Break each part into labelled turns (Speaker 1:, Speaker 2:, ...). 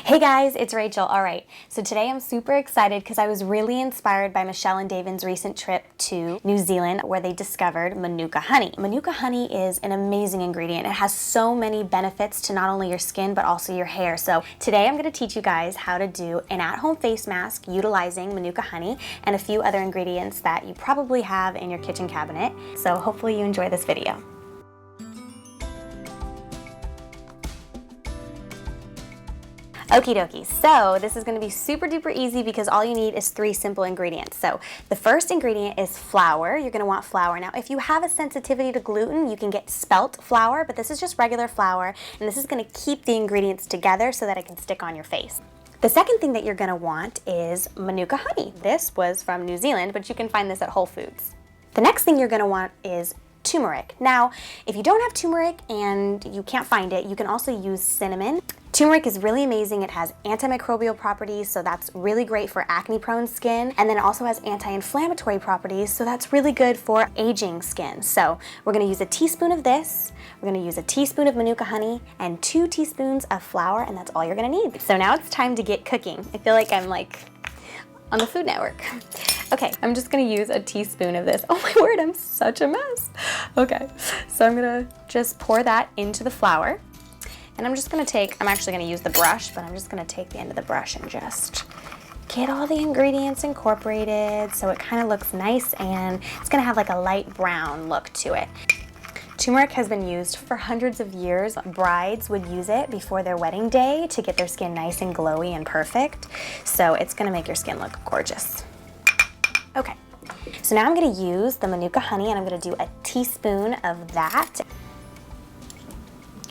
Speaker 1: Hey guys, it's Rachel. All right, so today I'm super excited because I was really inspired by Michelle and Daven's recent trip to New Zealand where they discovered Manuka honey. Manuka honey is an amazing ingredient. It has so many benefits to not only your skin but also your hair. So today I'm going to teach you guys how to do an at-home face mask utilizing Manuka honey and a few other ingredients that you probably have in your kitchen cabinet. So hopefully you enjoy this video. Okie dokie, so this is going to be super duper easy because all you need is 3 simple ingredients. So the first ingredient is flour. You're going to want flour. Now if you have a sensitivity to gluten, you can get spelt flour, but this is just regular flour, and this is going to keep the ingredients together so that it can stick on your face. The second thing that you're going to want is Manuka honey. This was from New Zealand, but you can find this at Whole Foods. The next thing you're going to want is turmeric. Now, if you don't have turmeric and you can't find it, you can also use cinnamon. Turmeric is really amazing. It has antimicrobial properties, so that's really great for acne-prone skin. And then it also has anti-inflammatory properties, so that's really good for aging skin. So we're gonna use a teaspoon of this, we're gonna use a teaspoon of Manuka honey, and 2 teaspoons of flour, and that's all you're gonna need. So now it's time to get cooking. I feel like I'm like on the Food Network. Okay, I'm just gonna use a teaspoon of this. Oh my word, I'm such a mess. Okay, so I'm gonna just pour that into the flour. And I'm just gonna I'm actually gonna use the brush, but I'm just gonna take the end of the brush and just get all the ingredients incorporated so it kind of looks nice, and it's gonna have like a light brown look to it. Turmeric has been used for hundreds of years. Brides would use it before their wedding day to get their skin nice and glowy and perfect. So it's gonna make your skin look gorgeous. Okay, so now I'm gonna use the Manuka honey, and I'm gonna do a teaspoon of that.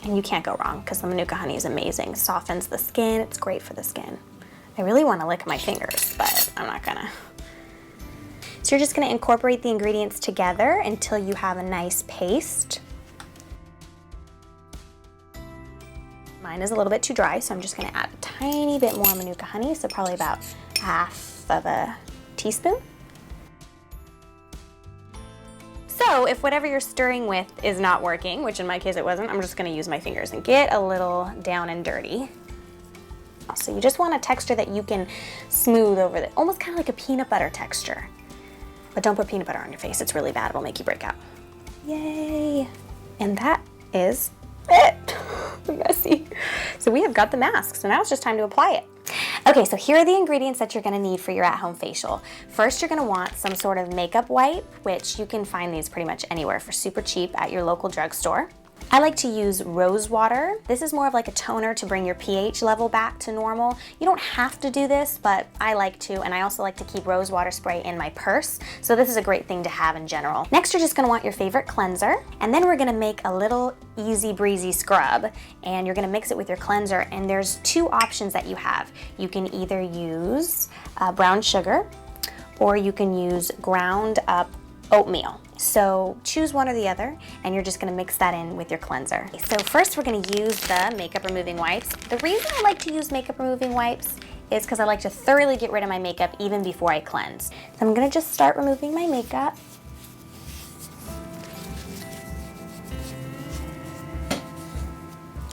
Speaker 1: And you can't go wrong because the Manuka honey is amazing. It softens the skin, it's great for the skin. I really want to lick my fingers, but I'm not gonna. So you're just gonna incorporate the ingredients together until you have a nice paste. Mine is a little bit too dry, so I'm just gonna add a tiny bit more Manuka honey, so probably about half of a teaspoon. So if whatever you're stirring with is not working, which in my case it wasn't, I'm just gonna use my fingers and get a little down and dirty. So you just want a texture that you can smooth over, almost kind of like a peanut butter texture. But don't put peanut butter on your face, it's really bad, it'll make you break out. Yay! And that is it. Messy. So we have got the mask, so now it's just time to apply it. Okay, so here are the ingredients that you're gonna need for your at-home facial. First, you're gonna want some sort of makeup wipe, which you can find these pretty much anywhere for super cheap at your local drugstore. I like to use rose water. This is more of like a toner to bring your pH level back to normal. You don't have to do this, but I like to, and I also like to keep rose water spray in my purse, so this is a great thing to have in general. Next, you're just gonna want your favorite cleanser, and then we're gonna make a little easy breezy scrub, and you're gonna mix it with your cleanser, and there's 2 options that you have. You can either use brown sugar, or you can use ground up oatmeal. So choose one or the other, and you're just gonna mix that in with your cleanser. So first we're gonna use the makeup removing wipes. The reason I like to use makeup removing wipes is because I like to thoroughly get rid of my makeup even before I cleanse. So I'm gonna just start removing my makeup.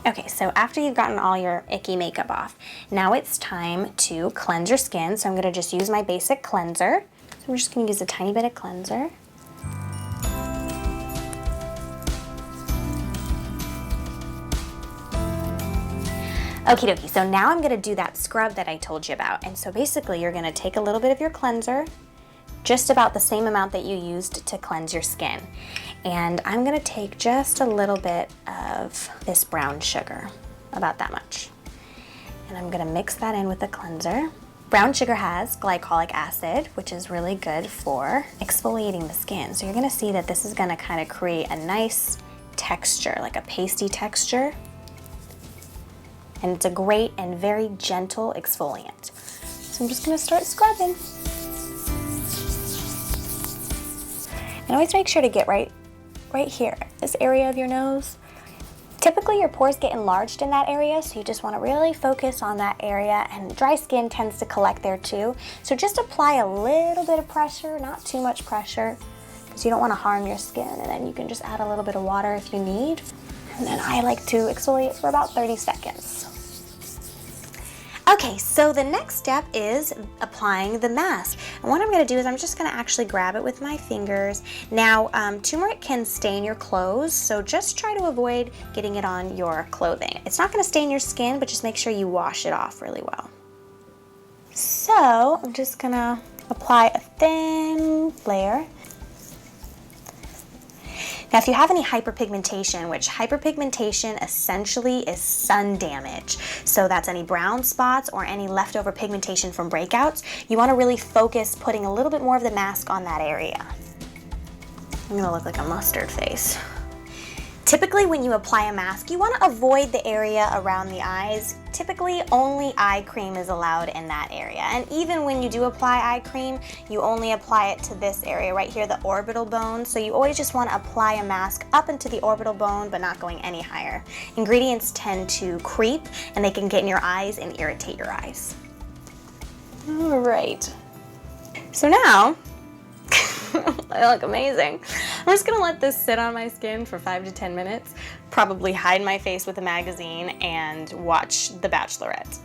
Speaker 1: Okay, so after you've gotten all your icky makeup off, now it's time to cleanse your skin. So I'm gonna just use my basic cleanser. So I'm just gonna use a tiny bit of cleanser. Okie dokie, so now I'm gonna do that scrub that I told you about. And so basically you're gonna take a little bit of your cleanser, just about the same amount that you used to cleanse your skin. And I'm gonna take just a little bit of this brown sugar, about that much. And I'm gonna mix that in with the cleanser. Brown sugar has glycolic acid, which is really good for exfoliating the skin. So you're gonna see that this is gonna kind of create a nice texture, like a pasty texture. And it's a great and very gentle exfoliant. So I'm just gonna start scrubbing. And always make sure to get right here, this area of your nose. Typically your pores get enlarged in that area, so you just wanna really focus on that area, and dry skin tends to collect there too. So just apply a little bit of pressure, not too much pressure, because you don't wanna harm your skin, and then you can just add a little bit of water if you need. And then I like to exfoliate for about 30 seconds. Okay, so the next step is applying the mask. And what I'm gonna do is I'm just gonna actually grab it with my fingers. Now, turmeric can stain your clothes, so just try to avoid getting it on your clothing. It's not gonna stain your skin, but just make sure you wash it off really well. So, I'm just gonna apply a thin layer. Now, if you have any hyperpigmentation, which hyperpigmentation essentially is sun damage, so that's any brown spots or any leftover pigmentation from breakouts, you want to really focus putting a little bit more of the mask on that area. I'm gonna look like a mustard face. Typically, when you apply a mask, you want to avoid the area around the eyes. Typically, only eye cream is allowed in that area. And even when you do apply eye cream, you only apply it to this area right here, the orbital bone. So you always just want to apply a mask up into the orbital bone, but not going any higher. Ingredients tend to creep, and they can get in your eyes and irritate your eyes. All right. So now, I look amazing. I'm just gonna let this sit on my skin for 5 to 10 minutes, probably hide my face with a magazine and watch The Bachelorette.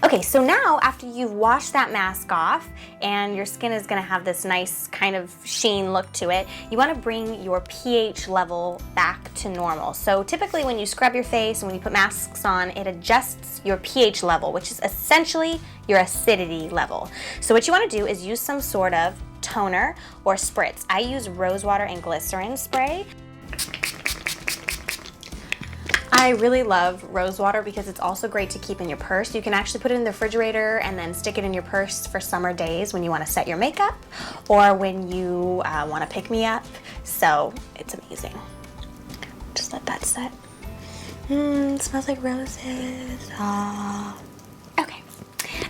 Speaker 1: Okay, so now after you've washed that mask off and your skin is gonna have this nice kind of sheen look to it, you wanna bring your pH level back to normal. So typically when you scrub your face and when you put masks on, it adjusts your pH level, which is essentially your acidity level. So what you wanna do is use some sort of toner or spritz. I use rose water and glycerin spray. I really love rose water because it's also great to keep in your purse. You can actually put it in the refrigerator and then stick it in your purse for summer days when you want to set your makeup or when you want to pick me up. So it's amazing. Just let that set. It smells like roses. Ah.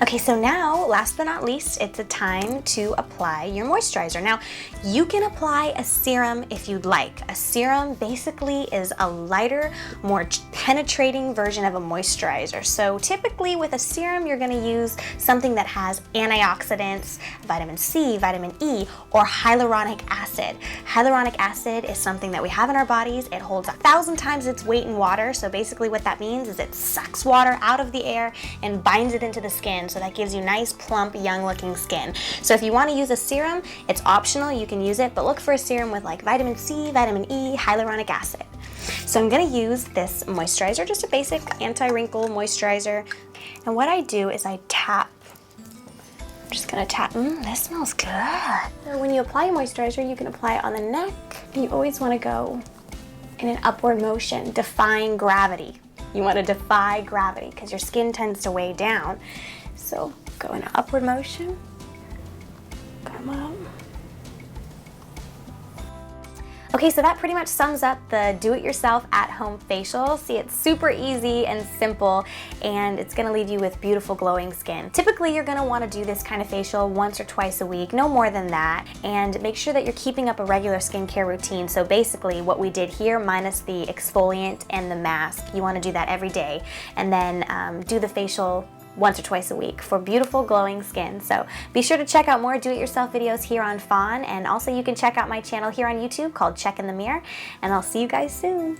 Speaker 1: Okay, so now, last but not least, it's a time to apply your moisturizer. Now, you can apply a serum if you'd like. A serum basically is a lighter, more penetrating version of a moisturizer. So typically with a serum, you're gonna use something that has antioxidants, vitamin C, vitamin E, or hyaluronic acid. Hyaluronic acid is something that we have in our bodies. It holds 1,000 times its weight in water. So basically what that means is it sucks water out of the air and binds it into the skin. So that gives you nice, plump, young-looking skin. So if you want to use a serum, it's optional, you can use it, but look for a serum with like vitamin C, vitamin E, hyaluronic acid. So I'm going to use this moisturizer, just a basic anti-wrinkle moisturizer. And what I do is I tap. I'm just going to tap. This smells good. So when you apply moisturizer, you can apply it on the neck. And you always want to go in an upward motion, defying gravity. You want to defy gravity because your skin tends to weigh down. So go in an upward motion, come up. Okay, so that pretty much sums up the do-it-yourself at-home facial. See, it's super easy and simple, and it's gonna leave you with beautiful glowing skin. Typically, you're gonna wanna do this kind of facial once or twice a week, no more than that, and make sure that you're keeping up a regular skincare routine. So basically, what we did here, minus the exfoliant and the mask, you wanna do that every day, and then do the facial once or twice a week for beautiful glowing skin. So be sure to check out more do-it-yourself videos here on FAWN, and also you can check out my channel here on YouTube called Check in the Mirror, and I'll see you guys soon.